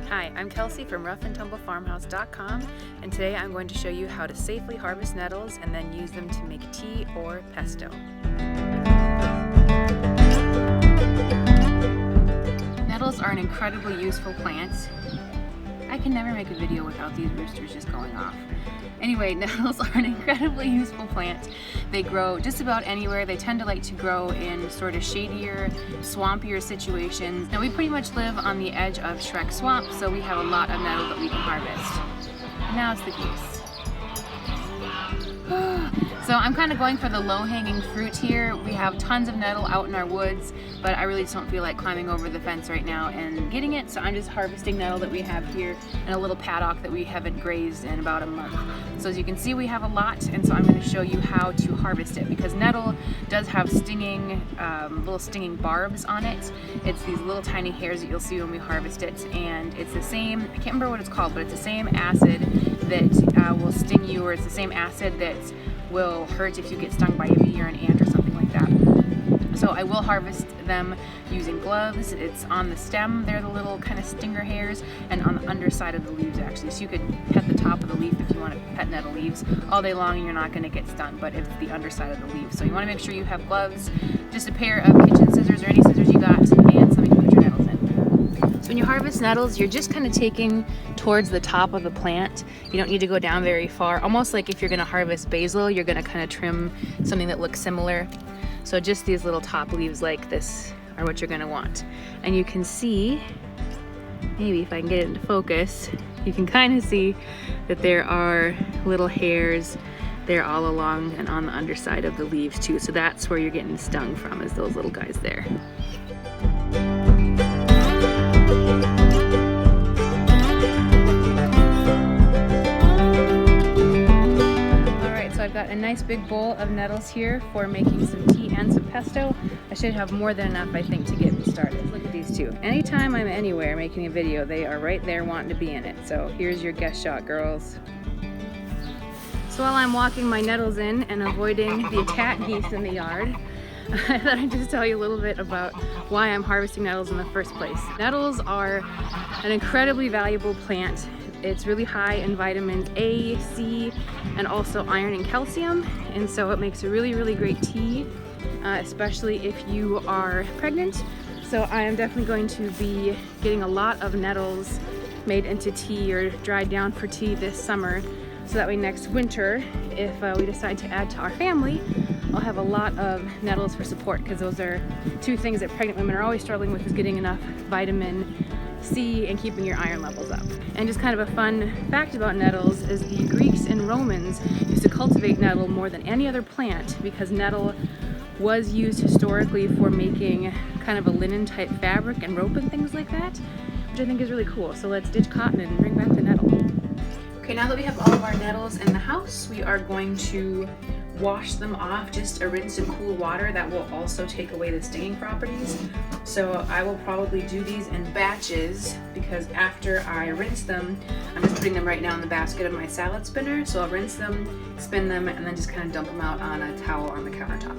Hi, I'm Kelsey from roughandtumblefarmhouse.com, and today I'm going to show you how to safely harvest nettles and then use them to make tea or pesto. Nettles are an incredibly useful plant. I can never make a video without these roosters just going off. Anyway, nettles are an incredibly useful plant. They grow just about anywhere. They tend to like to grow in sort of shadier, swampier situations. Now we pretty much live on the edge of Shrek Swamp, so we have a lot of nettle that we can harvest. And now it's the geese. So I'm kind of going for the low-hanging fruit here. We have tons of nettle out in our woods, but I really just don't feel like climbing over the fence right now and getting it, so I'm just harvesting nettle that we have here in a little paddock that we haven't grazed in about a month. So as you can see, we have a lot, and so I'm going to show you how to harvest it, because nettle does have stinging, little stinging barbs on it. It's these little tiny hairs that you'll see when we harvest it, and it's the same, I can't remember what it's called, but it's the same acid that will sting you, or it's the same acid that will hurt if you get stung by a bee or an ant or something like that. So I will harvest them using gloves. It's on the stem, they're the little kind of stinger hairs, and on the underside of the leaves actually. So you could pet the top of the leaf if you want to pet nettle leaves all day long and you're not going to get stung, but it's the underside of the leaf. So you want to make sure you have gloves, just a pair of kitchen scissors or any scissors you got, and something to put your nettles in. So when you harvest nettles, you're just kind of taking towards the top of the plant. You don't need to go down very far. Almost like if you're going to harvest basil, you're going to kind of trim something that looks similar. So just these little top leaves like this are what you're going to want. And you can see, maybe if I can get it into focus, you can kind of see that there are little hairs there all along and on the underside of the leaves too. So that's where you're getting stung from, is those little guys there. So I've got a nice big bowl of nettles here for making some tea and some pesto. I should have more than enough, I think, to get me started. Look at these two. Anytime I'm anywhere making a video, they are right there wanting to be in it. So here's your guest shot, girls. So while I'm walking my nettles in and avoiding the attack geese in the yard, I thought I'd just tell you a little bit about why I'm harvesting nettles in the first place. Nettles are an incredibly valuable plant. It's really high in vitamins A, C, and also iron and calcium, and so it makes a really, really great tea, especially if you are pregnant. So I am definitely going to be getting a lot of nettles made into tea or dried down for tea this summer, so that way next winter, if we decide to add to our family, I'll have a lot of nettles for support, because those are two things that pregnant women are always struggling with, is getting enough vitamin C and keeping your iron levels up. And just kind of a fun fact about nettles is the Greeks and Romans used to cultivate nettle more than any other plant, because nettle was used historically for making kind of a linen type fabric and rope and things like that, which I think is really cool. So let's ditch cotton and bring back the nettle. Okay, now that we have all of our nettles in the house, we are going to wash them off, just a rinse in cool water. That will also take away the stinging properties. So I will probably do these in batches, because after I rinse them, I'm just putting them right now in the basket of my salad spinner. So I'll rinse them, spin them, and then just kind of dump them out on a towel on the countertop.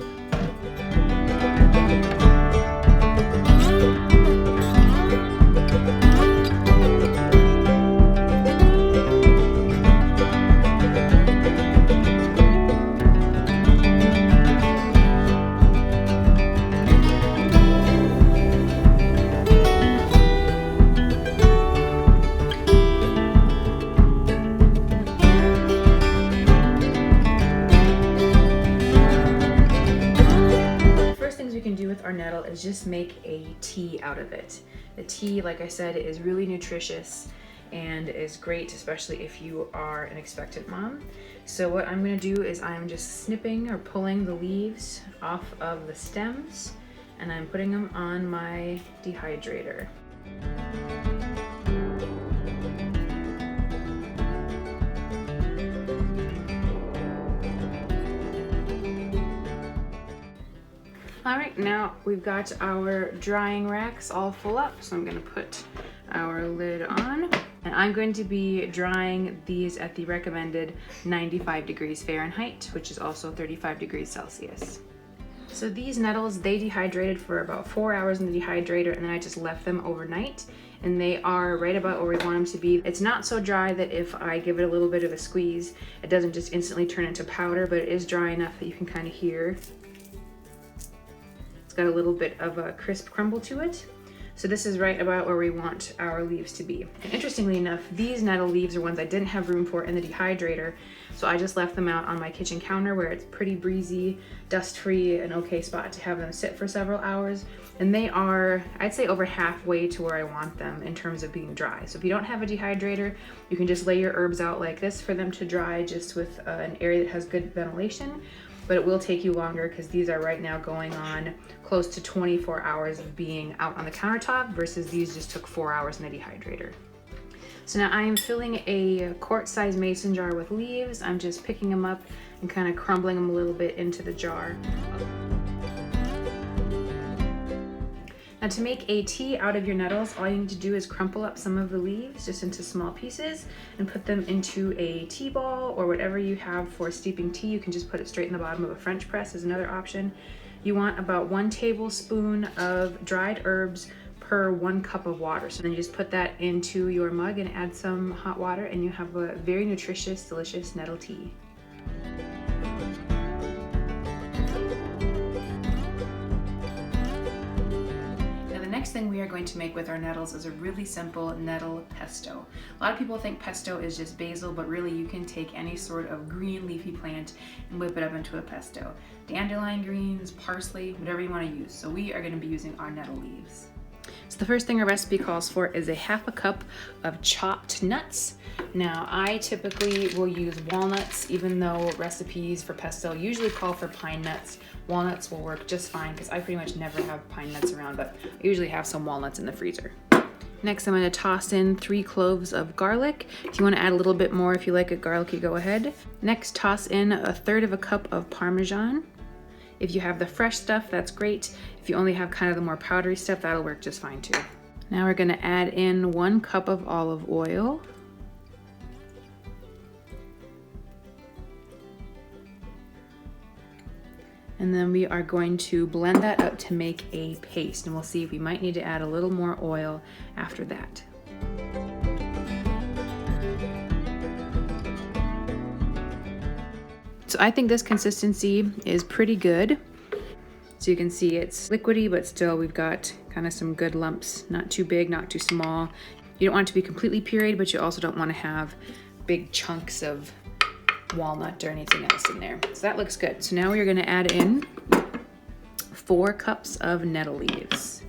Our nettle is just make a tea out of it. The tea, like I said, is really nutritious and is great, especially if you are an expectant mom. So what I'm going to do is I'm just snipping or pulling the leaves off of the stems, and I'm putting them on my dehydrator. Alright, now we've got our drying racks all full up, so I'm going to put our lid on, and I'm going to be drying these at the recommended 95 degrees Fahrenheit, which is also 35 degrees Celsius. So these nettles, they dehydrated for about 4 hours in the dehydrator, and then I just left them overnight. and they are right about where we want them to be. It's not so dry that if I give it a little bit of a squeeze, it doesn't just instantly turn into powder, but it is dry enough that you can kind of hear. It's got a little bit of a crisp crumble to it. So this is right about where we want our leaves to be. And interestingly enough, these nettle leaves are ones I didn't have room for in the dehydrator, so I just left them out on my kitchen counter where it's pretty breezy, dust-free, an okay spot to have them sit for several hours. And they are, I'd say, over halfway to where I want them in terms of being dry. So if you don't have a dehydrator, you can just lay your herbs out like this for them to dry just with an area that has good ventilation. But it will take you longer because these are right now going on close to 24 hours of being out on the countertop versus these just took 4 hours in the dehydrator. So now I am filling a quart-sized mason jar with leaves. I'm just picking them up and kind of crumbling them a little bit into the jar. Now to make a tea out of your nettles, all you need to do is crumple up some of the leaves just into small pieces and put them into a tea ball or whatever you have for steeping tea. You can just put it straight in the bottom of a French press is another option. You want about 1 tablespoon of dried herbs per 1 cup of water. So then you just put that into your mug and add some hot water and you have a very nutritious, delicious nettle tea. Next thing we are going to make with our nettles is a really simple nettle pesto. A lot of people think pesto is just basil, but really you can take any sort of green leafy plant and whip it up into a pesto. Dandelion greens, parsley, whatever you want to use. So we are going to be using our nettle leaves. So the first thing our recipe calls for is a 1/2 cup of chopped nuts. Now I typically will use walnuts, even though recipes for pesto usually call for pine nuts. Walnuts will work just fine because I pretty much never have pine nuts around, but I usually have some walnuts in the freezer. Next, I'm going to toss in 3 cloves of garlic. If you want to add a little bit more, if you like it garlicky, go ahead. Next, toss in 1/3 cup of Parmesan. If you have the fresh stuff, that's great. If you only have kind of the more powdery stuff, that'll work just fine too. Now we're going to add in 1 cup of olive oil. And then we are going to blend that up to make a paste, and we'll see if we might need to add a little more oil after that. So I think this consistency is pretty good. So you can see it's liquidy, but still we've got kind of some good lumps, not too big, not too small. You don't want it to be completely pureed, but you also don't want to have big chunks of walnut or anything else in there. So that looks good. So now we are going to add in 4 cups of nettle leaves.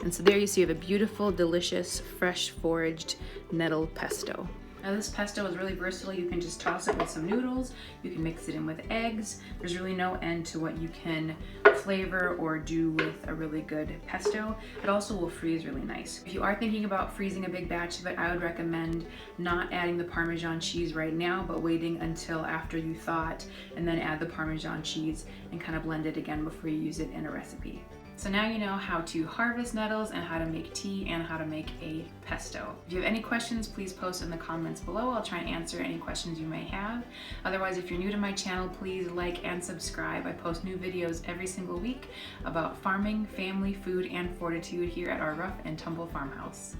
And so there you see you have a beautiful, delicious, fresh foraged nettle pesto. Now this pesto is really versatile. You can just toss it with some noodles. You can mix it in with eggs. There's really no end to what you can flavor or do with a really good pesto. It also will freeze really nice. If you are thinking about freezing a big batch of it, I would recommend not adding the Parmesan cheese right now, but waiting until after you thaw it and then add the Parmesan cheese and kind of blend it again before you use it in a recipe. So now you know how to harvest nettles and how to make tea and how to make a pesto. If you have any questions, please post in the comments below. I'll try and answer any questions you may have. Otherwise, if you're new to my channel, please like and subscribe. I post new videos every single week about farming, family, food, and fortitude here at our rough and tumble farmhouse.